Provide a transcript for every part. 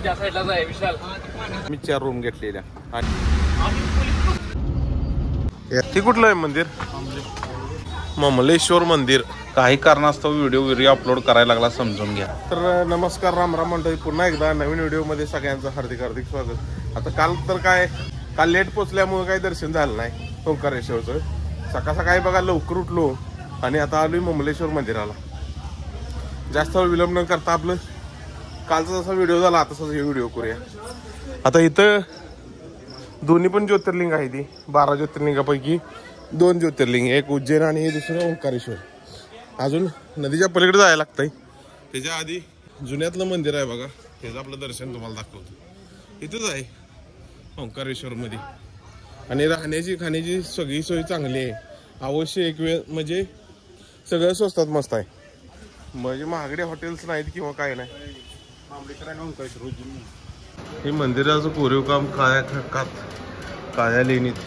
त्या साईडलाच आहे विशाल. मी 4 रूम घेतलेल्या. ते कुठलं आहे मंदिर? ममलेश्वर मंदिर. काही कारणास्तव व्हिडिओ अपलोड करायला लागला, समजून घ्या. तर नमस्कार, राम राम मंडळी. पुन्हा एकदा नवीन व्हिडिओमध्ये सगळ्यांचं हार्दिक हार्दिक स्वागत. आता काल लेट पोचल्यामुळे काही दर्शन झालं नाही ओंकारेश्वरचं. सकाळी बघा लवकर उठलो आणि आता आलोय ममलेश्वर मंदिराला. जास्त वेळ विलंब न करता आपलं कालचा जसा व्हिडिओ झाला तसाच हे व्हिडिओ करूया. आता इथं दोन्ही पण ज्योतिर्लिंग आहे. ती 12 ज्योतिर्लिंगापैकी 2 ज्योतिर्लिंग, एक उज्जैन आणि हे दुसरं ओंकारेश्वर. अजून नदीच्या पलीकडे जायला लागतंय. त्याच्या आधी जुन्यातलं मंदिर आहे बघा, त्याचं आपलं दर्शन तुम्हाला दाखवतो. इथंच आहे ओंकारेश्वर मध्ये. आणि राहण्याची खाण्याची सगळी सोय चांगली आहे. अवश्य एक वेळ म्हणजे सगळं स्वस्तात मस्त आहे. म्हणजे महागडे हॉटेल्स नाहीत किंवा काय नाही. हे मंदिराचं कोरीव काम काळ्या लेणीत.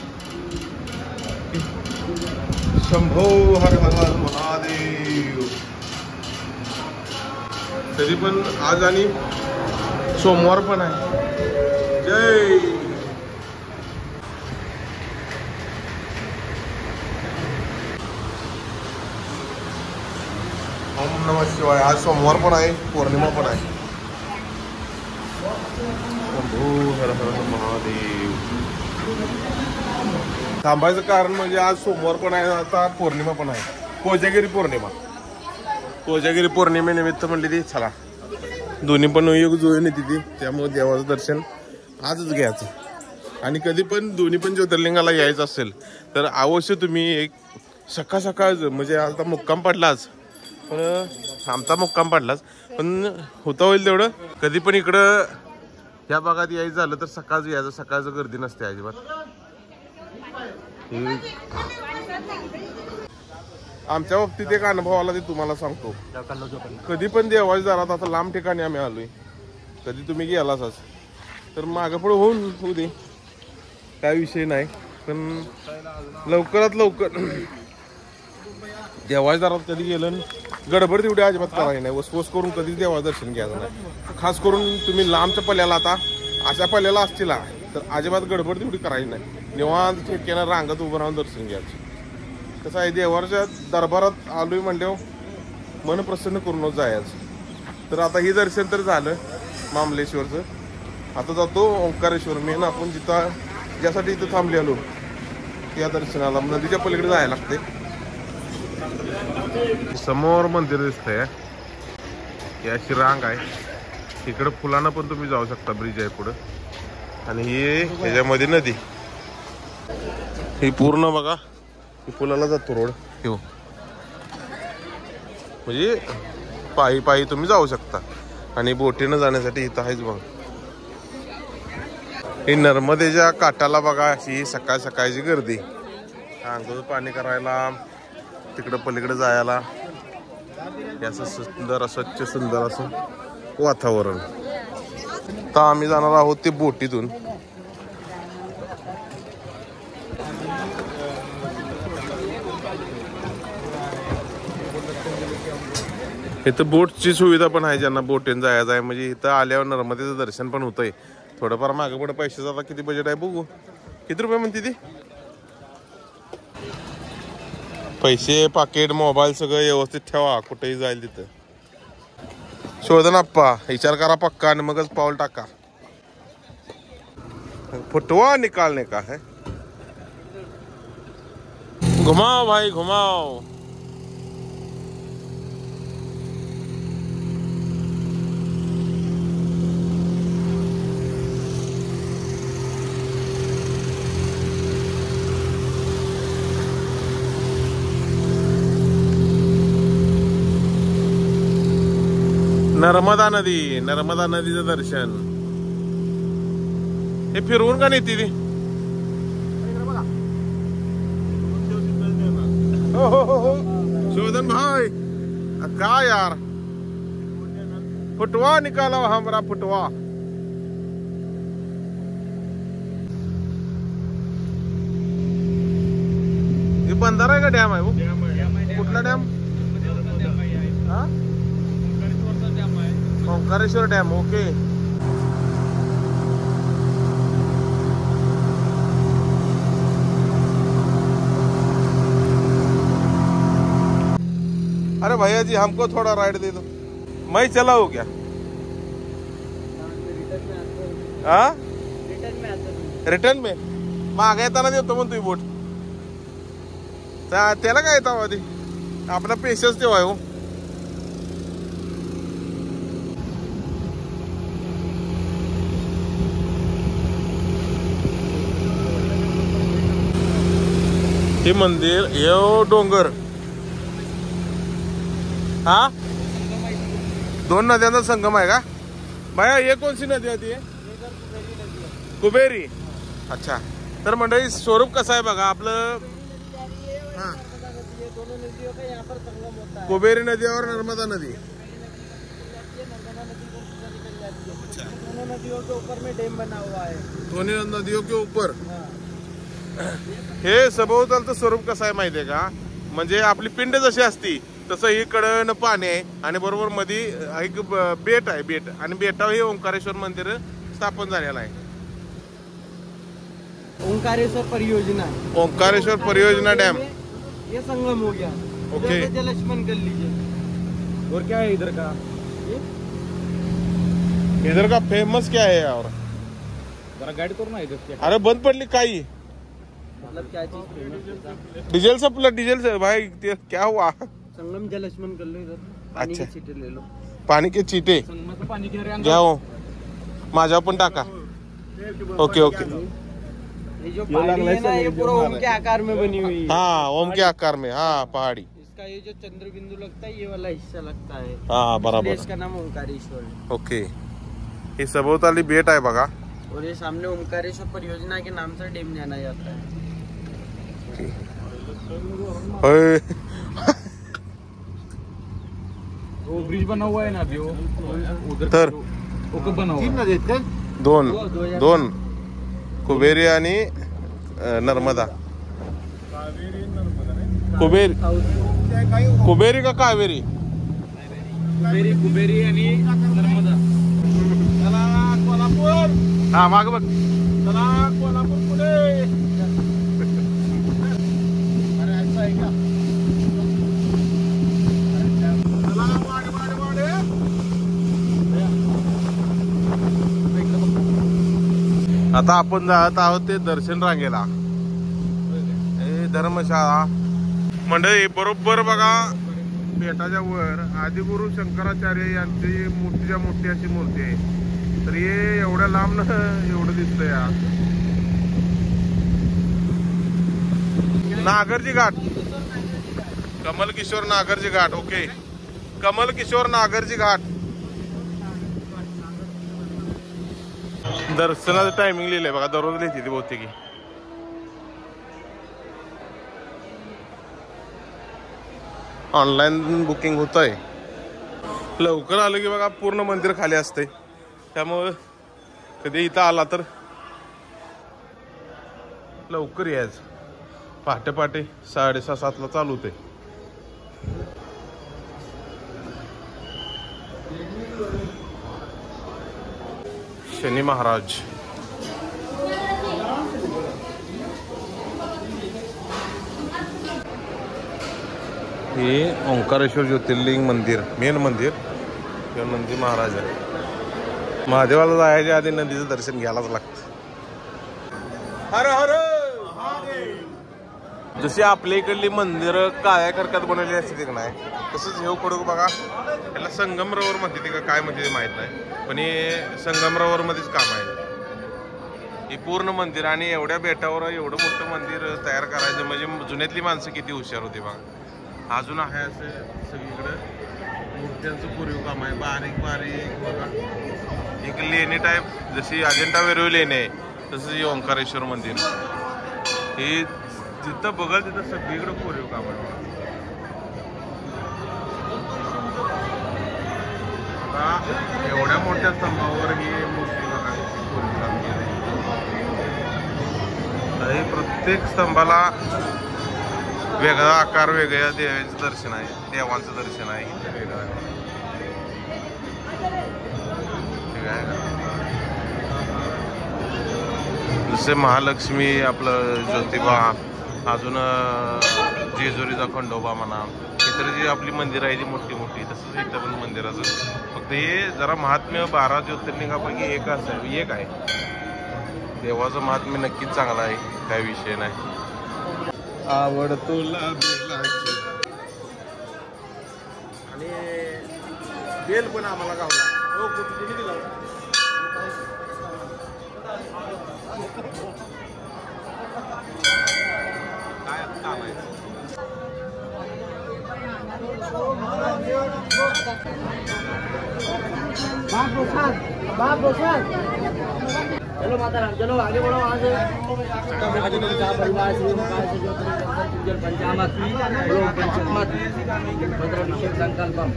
शंभो हर हर महादेव. तरी पण आज आणि सोमवार पण आहे. जय ओम नमः शिवाय. आज सोमवार पण आहे, पौर्णिमा पण आहे. शंभो हर हर महादेव. थांबायचं कारण म्हणजे आज सोमवार पण आहे, आता पौर्णिमा पण आहे. कोजागिरी पौर्णिमा. कोजागिरी पौर्णिमेनिमित्त म्हणली ती चला दोन्ही पण योग जुळून येते ती. त्यामुळे देवाचं दर्शन आजच घ्यायचं. आणि कधी पण दोन्ही पण ज्योतिर्लिंगाला यायचं असेल तर अवश्य तुम्ही एक सकाळ म्हणजे आता मुक्काम पडलाच, पण आमचा मुक्काम पडलाच, पण होता होईल तेवढं कधी पण इकडं या भागात यायचं झालं तर सकाळचं यायचं. सकाळचं गर्दी नसते अजिबात. आमच्या बाबतीत एक अनुभव आला ते तुम्हाला सांगतो. कधी पण देवाच्या दारात आता लांब ठिकाणी आम्ही आलोय, कधी तुम्ही गेलाच तर मागं पुढे होऊ दे, काय विषय नाही. पण लवकरात लवकर देवाच्या दारात कधी गेलं गडबड तेवढी अजिबात करायची नाही. वसवस करून कधीच देवाचं दर्शन घ्यायचं नाही. खास करून तुम्ही लांबच्या पल्ल्याला आता अशा पल्ल्याला असतील तर अजिबात गडबड तेवढी करायची नाही. निवांत ठेक्यानं रांगत उभं राहून दर्शन घ्यायचं. कसं आहे, देवाच्या दरबारात आलोय म्हणल्यावर मन प्रसन्न करूनच जायचं. तर आता हे दर्शन तर झालं मामलेश्वरचं. आता जातो ओंकारेश्वर. मेन आपण ज्यासाठी इथं थांबले आलो त्या दर्शनाला नदीच्या पलीकडे जायला लागते. समोर मंदिर दिसतंय, ही अशी रांग आहे. इकडं फुलांना पण तुम्ही जाऊ शकता, ब्रिज आहे पुढं. आणि हे ह्याच्यामध्ये नदी ही पूर्ण बघा, ही फुलाला जातो रोड. हो म्हणजे पायी तुम्ही जाऊ शकता. आणि बोटीनं जाण्यासाठी इथं आहेच बघा. ही नर्मदेच्या काठाला बघा अशी सकाळची गर्दी. अंघोळ पाणी करायला, तिकडं पलीकडे जायला. असं सुंदर स्वच्छ सुंदर असं वातावरण. तर आम्ही जाणार आहोत ते बोटीतून. इथं बोटची सुविधा पण आहे, ज्यांना बोटीने जायचं आहे. म्हणजे इथं आल्यावर नर्मदेचं दर्शन पण होतंय. थोडंफार मागं पुढे पैसे जातात. किती बजेट आहे बघू. किती रुपये म्हणते ती? पैसे, पाकिट, मोबाईल सगळं व्यवस्थित ठेवा, कुठेही जाईल तिथं. शोधन आप्पा विचार करा पक्का आणि मगच पाऊल टाका. फुटवा निकालने का है. घुमाओ भाई घुमाओ. नर्मदा नदीचं दर्शन. हे फिरवून का नेते ती. हो शोधन भाई का यार, फुटवा निकाला हमारा फुटवा. हे बंधारा आहे का डॅम आहे? कुठला डॅम? ओंकारेश्वर डॅम. ओके. अरे भैया जी हमको थोड़ा राइड दे दो, मैं चलाऊ क्या? हाँ रिटर्न में मागे येताना देतो म्हणतो ही बोट. त्याला काय येतं आधी आपला पेशन्स तेव्हा हो. हे मंदिर हे डोंगर. हा 2 नद्यांचा संगम आहे का भैया? हे कोणती नदी आहे? कुबेरी. अच्छा. तर मंडळी स्वरूप कसं आहे बघा आपलं. हा कुबेरी नदी और नर्मदा नदी. दोनों नदियों के ऊपर में डैम बना हुआ है. दोन्ही नदियों के ऊपर. हे सभोवतालचं स्वरूप कसं आहे माहितीये का? म्हणजे आपली पिंड जशी असती तसं इकडं पाणी आहे आणि बरोबर मध्ये एक बेट आहे. बेट आणि बेटावर हे ओंकारेश्वर मंदिर स्थापन झालेलं आहे. ओंकारेश्वर परियोजना. ओंकारेश्वर परियोजना डैम ये संगम हो गया. ओके. जलस्मन कर लीजिए. और क्या है इधर का? इधर का फेमस क्या है? और जरा गाइड करो ना इधर क्या. अरे बंद पडली काही. मतलब क्या चीज फेमस? Diesel supply. डीजल से भाई क्या हुआ? संगम जलस्मन कर लो इधर. पानी अच्छा. की छींटे ले लो. पाणी के चीटे पानी के घ्या हो. माझ्या पण टाका. Okay okay. ये जो पहाड़ी है ना ये पूरा ओम के आकार में बनी हुई है. हाँ ओम के आकार में. हाँ पहाड़ी. इसका ये जो चंद्र बिंदु लगता है ये वाला हिस्सा लगता है. हाँ बराबर. इसका नाम ओंकारेश्वर है. ओके. हे सभोवताली बेट आहे बघा. और ये सामने ओंकारेश्वर परियोजना के नाम से डैम जाना जाता है. वो ब्रिज बना हुआ है ना अभी वो उधर तर वो कब बना हुआ है? दोन कुबेरी आणि नर्मदा. कुबेरी का कावेरी? कुबेरी आणि नर्मदा. चला कोल्हापूर. हा माग बघ. चला कोल्हापूर पुणे. अरे ऐसा आहे का? चला वाडे वाडे वाडे. आता आपण जात आहोत ते दर्शन रांगेला. हे धर्मशाळा मंडळी बरोबर बघा बेटाच्या वर आदिगुरु शंकराचार्य यांची मोठीच्या मोठी अशी मूर्ती आहे. तर हे एवढ्या लांब एवढं दिसतंय यार. नागरजी घाट. कमल किशोर नागरजी घाट. ओके. कमल किशोर नागरजी घाट. दर्शनाचं टायमिंग लिहिलंय बघा. दररोज लिहिते ती बहुतेक. ऑनलाईन बुकिंग होत आहे. लवकर आलं की बघा पूर्ण मंदिर खाली असते. त्यामुळे कधी इथं आला तर लवकर यायचं. पहाटे पहाटे 6:30-7 ला चालू होते. शनी महाराज. हे ओंकारेश्वर ज्योतिर्लिंग मंदिर मेन मंदिर नंदी महाराज आहे. महादेवाला जायच्या आधी नदीचं दर्शन घ्यायलाच लागतं. हर हर. जशी आपल्या इकडली मंदिर काळ्या करकात बनवली असते का नाही तसंच हे कडू बघा. त्याला संगमरवर म्हणते ते का काय म्हणते ते माहित नाही पण हे संगमरवर मध्येच काम आहे. हे पूर्ण मंदिर आणि एवढ्या बेटावर एवढं मोठं मंदिर तयार करायचं म्हणजे जुन्यातली माणसं किती हुशार होती बघा. अजून आहे असं सगळीकडं मूर्त्यांचं पूर्वी काम आहे. बारीक बारीक बघा. एक लेणी टाईप जशी अजिंठा वेरूळ लेणी आहे तसंच हे ओंकारेश्वर मंदिर. हे जिथं बघाल तिथं सगळीकडं कोरीव काम आहे. आता एवढ्या मोठ्या स्तंभावर ही मूर्ती बघा कोरीव काम केलं. प्रत्येक स्तंभाला वेगळा आकार वेगळ्या देवांचं दर्शन आहे. देवांचं दर्शन आहे इथे वेगळं आहे. जसे महालक्ष्मी आपलं ज्योतिबा अजून जेजुरीचा खंडोबा म्हणा इतर जी आपली मंदिरं आहे ती मोठी मोठी, तसंच इथं पण मंदिराचं फक्त हे जरा महात्म्य 12 ज्योतिर्लिंगापैकी एक आहे. देवाचं महात्म्य नक्कीच चांगलं आहे, काय विषय नाही. आवड तुला बेलाची आणि बेल पण आम्हाला गावला. हो कुठे दिला काय चालायचं. चलो माताराम, चलो आगे बढ़ो. वहाँ से पंचामत पंचमत मंत्राभिषेक संकल्पम.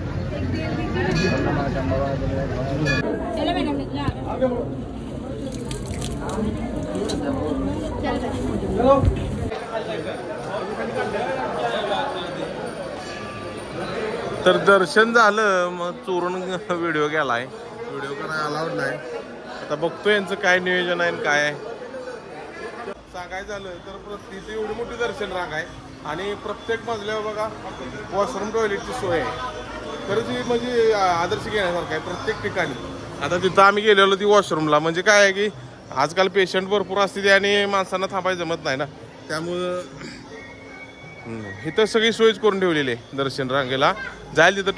चलो मैडम तर दर्शन झालं, मग चोरून व्हिडिओ गेलाय. व्हिडिओ करायला अलाउड नाही. आता बघतो यांचं काय नियोजन आहे आणि काय आहे. सांगायचं झालं तर तिथे एवढी मोठी दर्शन रांग आहे आणि प्रत्येक मजल्यावर बघा वॉशरूम टॉयलेटची सोय आहे. खरंच ही म्हणजे आदर्श घेण्यासारखं आहे प्रत्येक ठिकाणी. आता तिथं आम्ही गेलेलो ती वॉशरूमला, म्हणजे काय आहे की आजकाल पेशंट भरपूर असते आणि माणसांना थांबायला जमत नाही ना, त्यामुळं इथं सगळी सोयच करून ठेवलेली आहे. दर्शन रांगेला जायला तिथं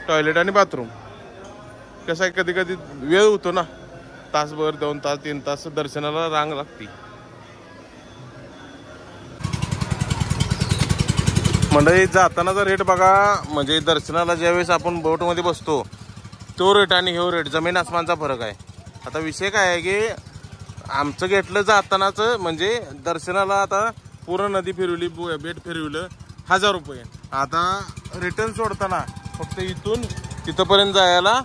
टॉयलेट आणि बाथरूम. कसं आहे कधी कधी वेळ होतो ना, तासभर 2 तास 3 तास दर्शनाला रांग लागते. मंडळी जातानाचा रेट बघा, म्हणजे दर्शनाला ज्यावेळेस आपण बोटमध्ये बसतो तो रेट आणि ह्यो रेट जमीन आसमानचा फरक आहे. आता विषय काय आहे की आमचं घेतलं जातानाचं, म्हणजे दर्शनाला आता पूर्ण नदी फिरवली, बेट फिरवलं 1000 रुपये. आता रिटर्न सोडताना फक्त इथून तिथंपर्यंत जायला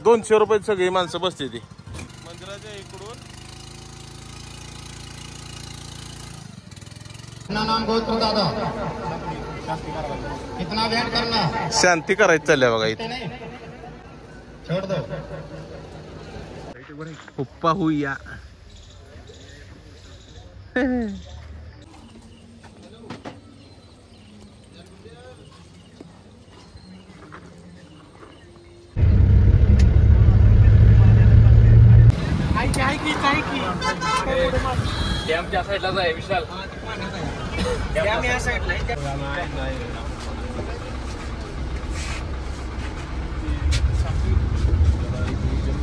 200 रुपये सगळी माणसं बसते ती मंदिराच्या इकडून. शांती करायची चालल्या बघा इथे. उप्पा हुया. डॅम त्या साईडलाच आहे विशाल. डॅम या साईडला आहे.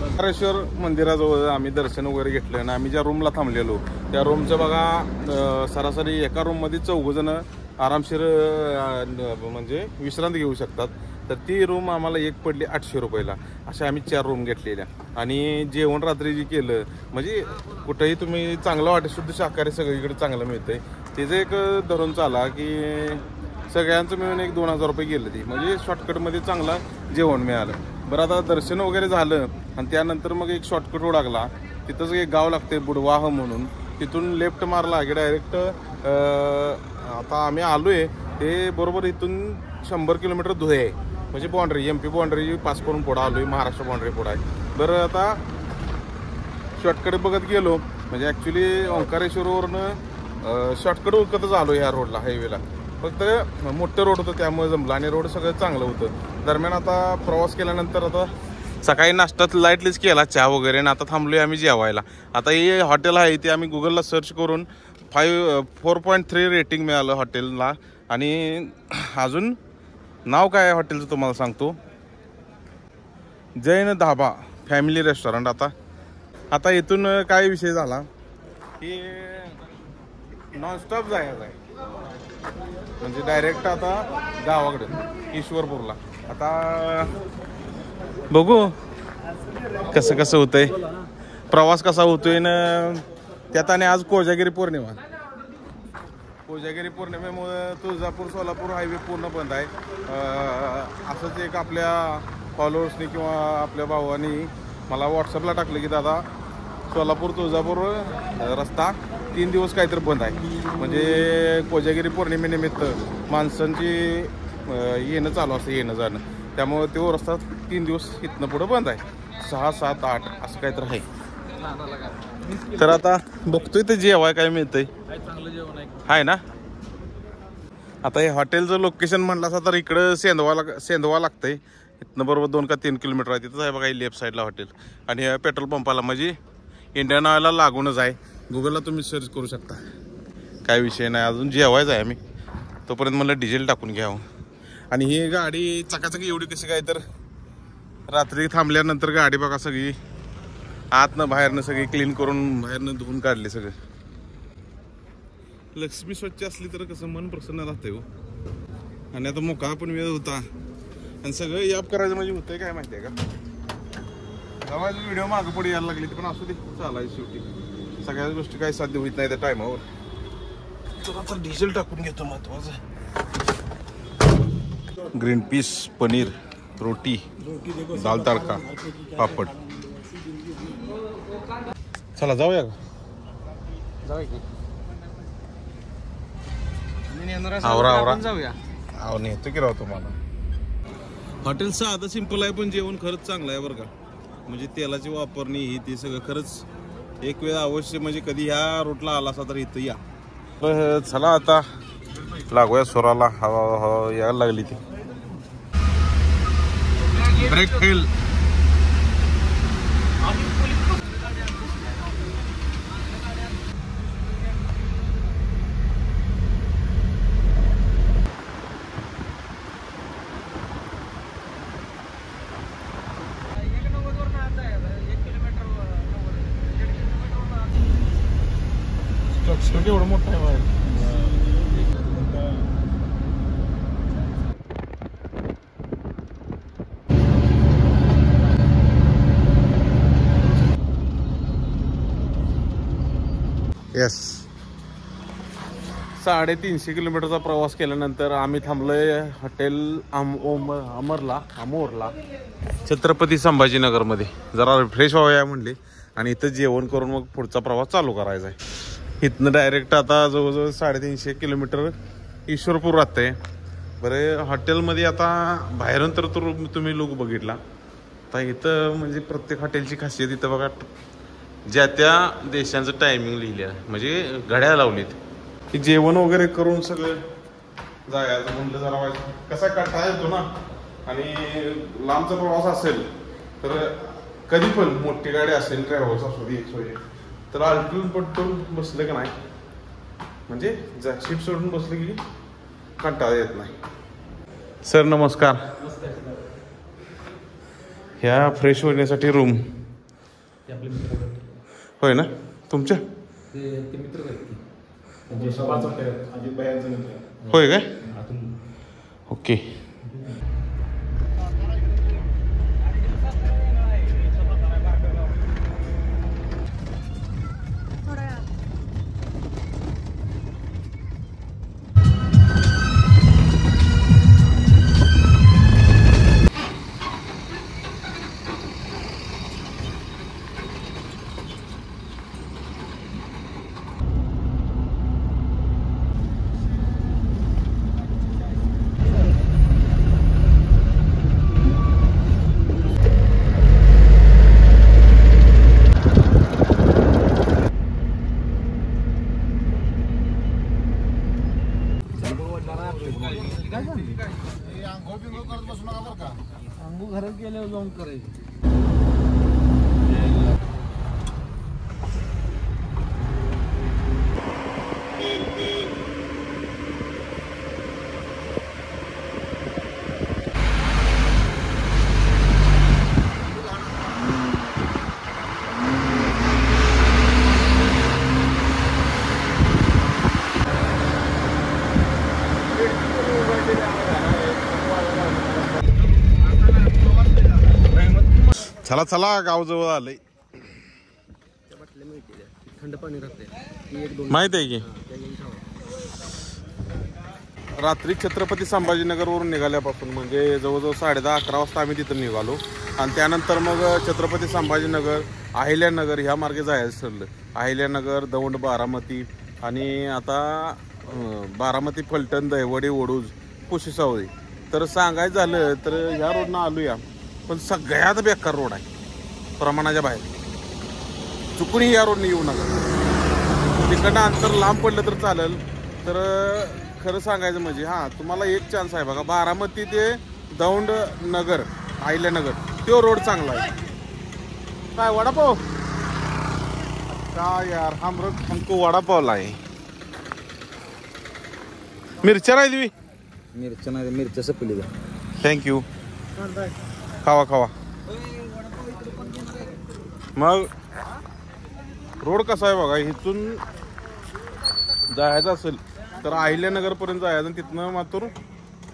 ओंकारेश्वर मंदिराजवळ आम्ही दर्शन वगैरे घेतलं आणि आम्ही ज्या रूमला थांबलेलो त्या रूमचं बघा सरासरी एका रूममध्ये 4 जण आरामशीर म्हणजे विश्रांती घेऊ शकतात. तर ती रूम आम्हाला एक पडली 800 रुपयाला. अशा आम्ही 4 रूम घेतलेल्या. आणि जेवण रात्री जे केलं, म्हणजे कुठेही तुम्ही चांगलं वाटेल, शुद्ध शाकाहारी सगळीकडे चांगलं मिळतंय. त्याचं एक धरून चाला की सगळ्यांचं मिळून एक 2000 रुपये गेलं. ती म्हणजे शॉर्टकटमध्ये चांगला जेवण मिळालं. बरं आता दर्शन वगैरे झालं आणि त्यानंतर मग एक शॉर्टकट रोड लागला. तिथंच एक गाव लागते बुडवाह म्हणून, तिथून लेफ्ट मारला की डायरेक्ट आता आम्ही आलोय ते बरोबर इथून 100 किलोमीटर धुळे आहे, म्हणजे बाँड्री MP बाँड्री पास करून पुढं आलोय, महाराष्ट्र बाँड्री पुढं आहे. बरं आता शॉर्टकट बघत गेलो, म्हणजे ॲक्च्युली ओंकारेश्वरवरनं शॉर्टकट उकतच आलो ह्या रोडला, हायवेला. फक्त मोठं रोड होतं त्यामुळे जमलं आणि रोड सगळं चांगलं होतं. दरम्यान आता प्रवास केल्यानंतर आता सकाळी नाश्त्यात लाईटलीच केला चहा वगैरे, आणि आता थांबलोय आम्ही जेवायला. आता हे हॉटेल आहे ते आम्ही गुगलला सर्च करून 4.3 रेटिंग मिळालं हॉटेलला. आणि अजून नाव काय आहे हॉटेलचं तुम्हाला सांगतो, जैन धाबा फॅमिली रेस्टॉरंट. आता इथून काय विषय झाला की नॉनस्टॉप जायचं आहे, म्हणजे डायरेक्ट आता गावाकडं ईश्वरपूरला. आता बघू कसं कसं होतंय, प्रवास कसा होतोय ना. त्यात आणि आज कोजागिरी पौर्णिमा. कोजागिरी पौर्णिमेमुळे तुळजापूर सोलापूर हायवे पूर्ण बंद आहे. असंच एक आपल्या फॉलोअर्सनी किंवा आपल्या भावानी मला व्हॉट्सअपला टाकलं की दादा सोलापूर तुळजापूर रस्ता 3 दिवस काहीतरी बंद आहे, म्हणजे कोजागिरी पौर्णिमेनिमित्त माणसांची येणं चालू असतं, येणं जाणं. त्यामुळे तो रस्ता 3 दिवस इथनं पुढं बंद आहे. 6, 7, 8 असं काहीतरी आहे. तर आता बघतोय ते जेवाय काय मिळतंय, चांगलं जेवण आहे ना. आता हे हॉटेलचं लोकेशन म्हटलं असं तर इकडं सेंदवा लागतंय. इथनं बरोबर 2 का 3 किलोमीटर आहे. तिथंच आहे बघा लेफ्ट साईडला हॉटेल. आणि हे पेट्रोल पंपाला म्हणजे इंडियन ऑइलला लागूनच आहे. गुगलला तुम्ही सर्च करू शकता. काय विषय नाही. अजून जेवायचं आहे आम्ही. तोपर्यंत मला डिझेल टाकून घ्यावं. आणि ही गाडी चकाचकी एवढी कशी काय तर रात्री थांबल्यानंतर गाडी बघा सगळी आतनं बाहेरनं सगळी क्लीन करून बाहेरनं धुवून काढली सगळं. लक्ष्मी स्वच्छ असली तर कसं मन प्रसन्न राहतंय हो. आणि आता मोकळा पण वेळ होता आणि सगळं याप करायचं म्हणजे होतंय काय माहिती आहे का. गावाची व्हिडिओ मागं पुढे यायला लागली पण असू दे चालायची शेवटी. सगळ्याच गोष्टी काही साध्य होत नाही त्या टायमावर. तर आता डिझेल टाकून घेतो महत्वाचं. ग्रीन पीस, पनीर, रोटी, दाल तडका, पापड. चला जाऊया का. आवरा जाऊया. नेतो की राव तुम्हाला. हॉटेल साधं सिंपल आहे पण जेवण खरंच चांगलं आहे बरं का. म्हणजे तेलाची वापरणी ही ते सगळं खरंच एक वेळ अवश्य म्हणजे कधी ह्या रूटला आला असा तर इथं या. चला आता लागूया स्वराला. हवा यायला लागली ती. Brake fail. केवढं मोठं आहे बाहेर. येस 350 किलोमीटरचा प्रवास केल्यानंतर आम्ही थांबलोय हॉटेल अमोरला छत्रपती संभाजीनगरमध्ये. जरा रिफ्रेश व्हावया म्हणले आणि इथं जेवण करून मग पुढचा प्रवास चालू करायचा आहे. इथनं डायरेक्ट आता जवळजवळ 350 किलोमीटर ईश्वरपूर राहतंय. बरं हॉटेलमध्ये आता बाहेरून तर तुम्ही लोक बघितला. आता इथं म्हणजे प्रत्येक हॉटेलची खासियत इथं बघा ज्या त्या देशांचं टायमिंग लिहिलं आहे. म्हणजे घड्याळ लावलीत. जेवण वगैरे करून सगळं जायचं म्हणलं जरा कसा कंटाळा येतो ना. आणि लांबचा प्रवास असेल तर कधी पण मोठी गाडी असेल ट्रॅव्हल्स असू दे सोय तर आलटून पटून बसलं का नाही म्हणजे शिप सोडून बसलं की कंटाळा येत नाही. सर नमस्कार. ह्या फ्रेश होण्यासाठी रूम होय ना तुमच्या होय काय. ओके. आंघोळ घरात गेल्यावर जाऊन करायची. चला चला गाव जवळ आलंय. थंड पाणी राहते माहित आहे की. रात्री छत्रपती संभाजीनगरवरून निघाल्यापासून म्हणजे जवळजवळ 10:30-11 वाजता आम्ही तिथं निघालो. आणि त्यानंतर मग छत्रपती संभाजीनगर अहिल्यानगर ह्या मार्गे जायचं ठरलं. अहिल्यानगर दौंड बारामती आणि आता बारामती फलटण दहिवडी ओडूज पुशीसावळी. तर सांगायचं झालं तर ह्या रोडनं आलूया पण सगळ्यात बेकार रोड आहे प्रमाणाच्या बाहेर. चुकूनही या रोडने येऊ नका. तिकडनं अंतर लांब पडलं तर चालेल तर खरं सांगायचं म्हणजे तुम्हाला एक चान्स आहे बघा, बारामती ते दौंड नगर अहिल्यानगर तो रोड चांगला आहे. काय वडापाव काय यार, हमको वडापावला आहे. मिरच्या राहिली, मिरच्या सपली. थँक्यू. खावा खावा. मग रोड कसा आहे बघा, इथून जायचं असेल तर अहिल्यानगर पर्यंत जायचं आणि तिथनं मात्र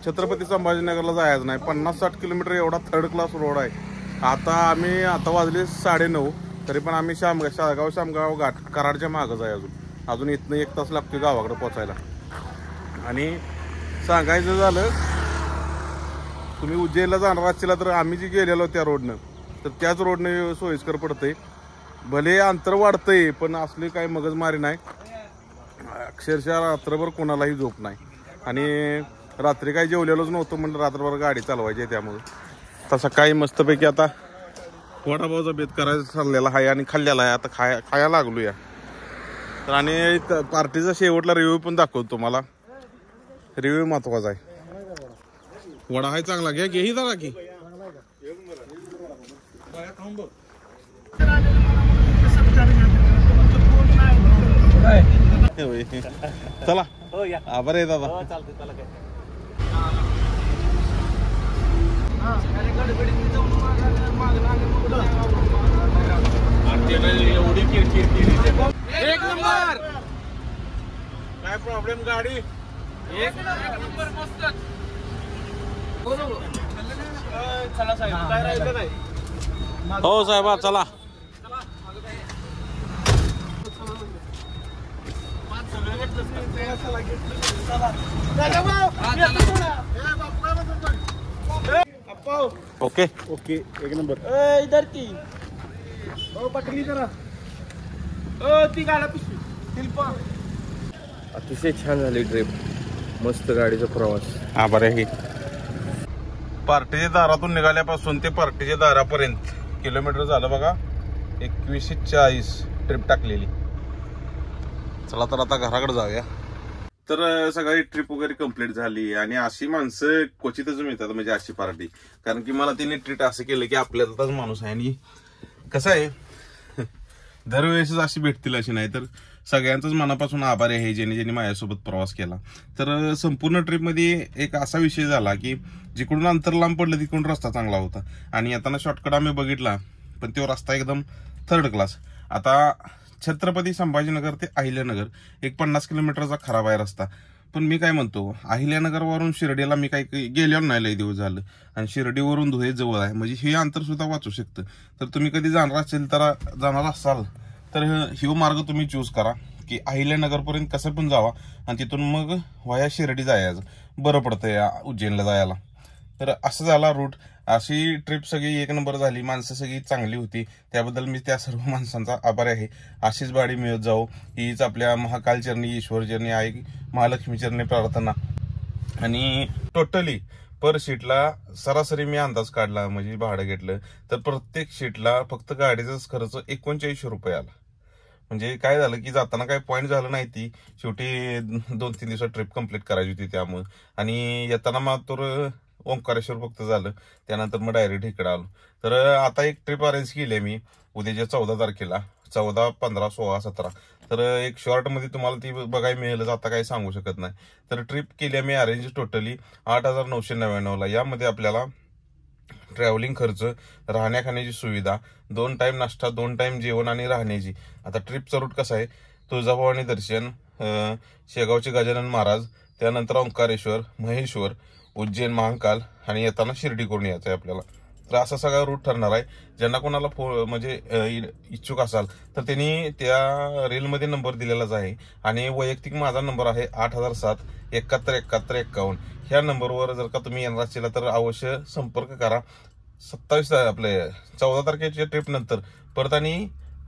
छत्रपती संभाजीनगरला जायचं नाही. 50-60 किलोमीटर एवढा थर्ड क्लास रोड आहे. आता वाजले 9:30, तरी पण आम्ही शामगाव घाट कराडच्या मागच आहे. अजून इथनं 1 तास लागतो गावाकडे पोचायला. आणि सांगायचं झालं, तुम्ही उज्जैनला जाणार असला तर आम्ही जी गेलेलो त्या रोडनं, तर त्याच रोडनं सोयीस्कर पडतंय. भले अंतर वाढतंय पण असली काही मगजमारी नाही. अक्षरशः रात्रभर कोणालाही झोप नाही. आणि रात्री काही जेवलेलोच नव्हतं म्हणून रात्रभर गाडी चालवायची आहे. त्यामुळे तसं काही मस्तपैकी आता वडापावचा बेत करायचा चाललेला आहे आणि खाल्लेला आहे. आता खायला लागलो या. तर आणि पार्टीचा शेवटला रिव्ह्यू पण दाखवतो तुम्हाला. रिव्ह्यू महत्वाचा आहे. वडा आहे चांगला, घ्या घेही जरा की. चला आभार आहे दादा. एक नंबर. काय प्रॉब्लेम गाडी एक नंबर मस्तच. चला साहेब, काय राहिलं नाही. हो साहेबा चला. ओके ओके एक नंबर. इधर ती पटली जरा. ती गाडा पिशवी. अतिशय छान झाली ट्रिप, मस्त गाडीचा प्रवास. आभार आहे. पार्टीच्या दारातून निघाल्यापासून ते पार्टीच्या दारापर्यंत किलोमीटर झालं बघा, 2140 ट्रिप टाकलेली. चला तर आता घराकडे जाऊया. तर सगळी ट्रिप वगैरे कंप्लीट झाली आणि अशी माणसं क्वचितच मिळतात, म्हणजे अशी पार्टी. कारण की मला तिने ट्रीट असं केलं की आपल्यातलाच माणूस आहे. आणि कसं आहे, दरवेळेसच अशी भेटतील अशी नाही, तर सगळ्यांचाच मनापासून आभार आहे ज्यांनी ज्यांनी माझ्यासोबत प्रवास केला. तर संपूर्ण ट्रिपमध्ये एक असा विषय झाला की जिकडून अंतर लांब पडलं तिकडून रस्ता चांगला होता आणि येताना शॉर्टकट आम्ही बघितला, पण तो रस्ता एकदम थर्ड क्लास. आता छत्रपती संभाजीनगर ते अहिल्यानगर एक 50 किलोमीटरचा खराब आहे रस्ता. पण मी काय म्हणतो, अहिल्यानगरवरून शिर्डीला मी काही गेलेलो नाही, लय दिवस झालं. आणि शिर्डीवरून धुळे जवळ आहे, म्हणजे हे अंतर सुद्धा वाचू शकतं. तर तुम्ही कधी जाणार असाल तर ह्यो मार्ग तुम्ही चूज करा की अहिल्यानगरपर्यंत कसं पण जावा आणि तिथून मग वाया शिर्डी जायचं, बरं पडतं या उज्जैनला जायला. तर असं झाला रूट. अशी ट्रिप सगळी एक नंबर झाली. माणसं सगळी चांगली होती, त्याबद्दल मी त्या सर्व माणसांचा आभार आहे. अशीच गाडी मिळत जाऊ, हीच आपल्या महाकाल चरणी, ईश्वर चरणी, आई महालक्ष्मी चरणी प्रार्थना. आणि टोटली पर सीटला सरासरी मी अंदाज काढला, म्हणजे भाडं घेतलं तर प्रत्येक सीटला फक्त गाडीचाच खर्च 39 रुपये आला. म्हणजे काय झालं की जाताना काय पॉईंट झालं नाही, ती शेवटी 2-3 दिवसात ट्रिप कंप्लीट करायची होती त्यामुळे. आणि येताना मात्र ओंकारेश्वर फक्त झालं, त्यानंतर मग डायरेक्ट इकडे आलो. तर आता एक ट्रिप अरेंज केली मी उद्याच्या 14 तारखेला, 14, 15, 16, 17. तर एक शॉर्ट मध्ये तुम्हाला ती बघायला मिळेलच, आता काही सांगू शकत नाही. तर ट्रिप केली मी अरेंज टोटली 8,999ला. यामध्ये आपल्याला ट्रॅव्हलिंग खर्च, राहण्या खाण्याची सुविधा, 2 टाइम नाश्ता, 2 टाइम जेवण आणि राहण्याची. आता ट्रिपचा रूट कसा आहे, तुळजाभवानी दर्शन, शेगावचे गजानन महाराज, त्यानंतर ओंकारेश्वर, महेश्वर, उज्जैन, महाकाल आणि येताना शिर्डी करून यायचं आहे आपल्याला. तर असा सगळा रूट ठरणार आहे. ज्यांना कोणाला म्हणजे इच्छुक असाल तर त्यांनी त्या रेलमध्ये नंबर दिलेलाच आहे. आणि वैयक्तिक माझा नंबर आहे 8007 71 71 51. ह्या नंबरवर जर का तुम्ही येणार असेल तर अवश्य संपर्क करा. 14 तारखेच्या ट्रिप नंतर परत आणि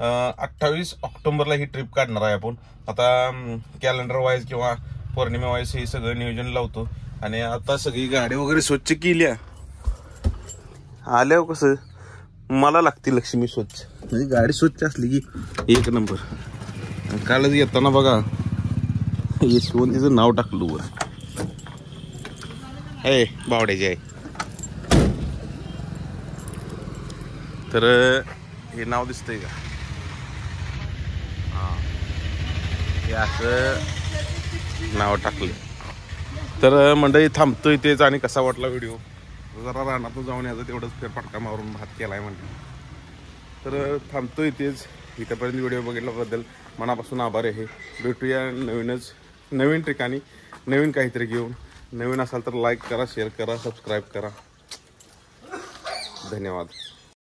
28 ऑक्टोबरला ही ट्रिप काढणार आहे आपण. आता कॅलेंडर वाईज किंवा पौर्णिमे वाईज हे सगळं नियोजन लावतो. आणि आता सगळी गाडी वगैरे स्वच्छ केल्या. आल्यावर कसं मला लागते लक्ष्मी स्वच्छ, म्हणजे गाडी स्वच्छ असली की एक नंबर. कालच येताना बघा यशवंतीचं नाव टाकलं वर. हे बावड्याची आहे. तर हे नाव दिसतंय का? हां, हे असं नाव टाकले. तर मंडळी थांबतो इथेच. आणि कसा वाटला व्हिडिओ जरा रानातून जाऊन यायचं तेवढंच फेरफटका मारून भात केलाय म्हणलं. तर थांबतो इथेच. इथंपर्यंत व्हिडिओ बघितल्याबद्दल मनापासून आभार आहे. भेटूया नवीन ठिकाणी नवीन काहीतरी घेऊन. नवीन असाल तर लाईक करा, शेअर करा, सबस्क्राईब करा. धन्यवाद.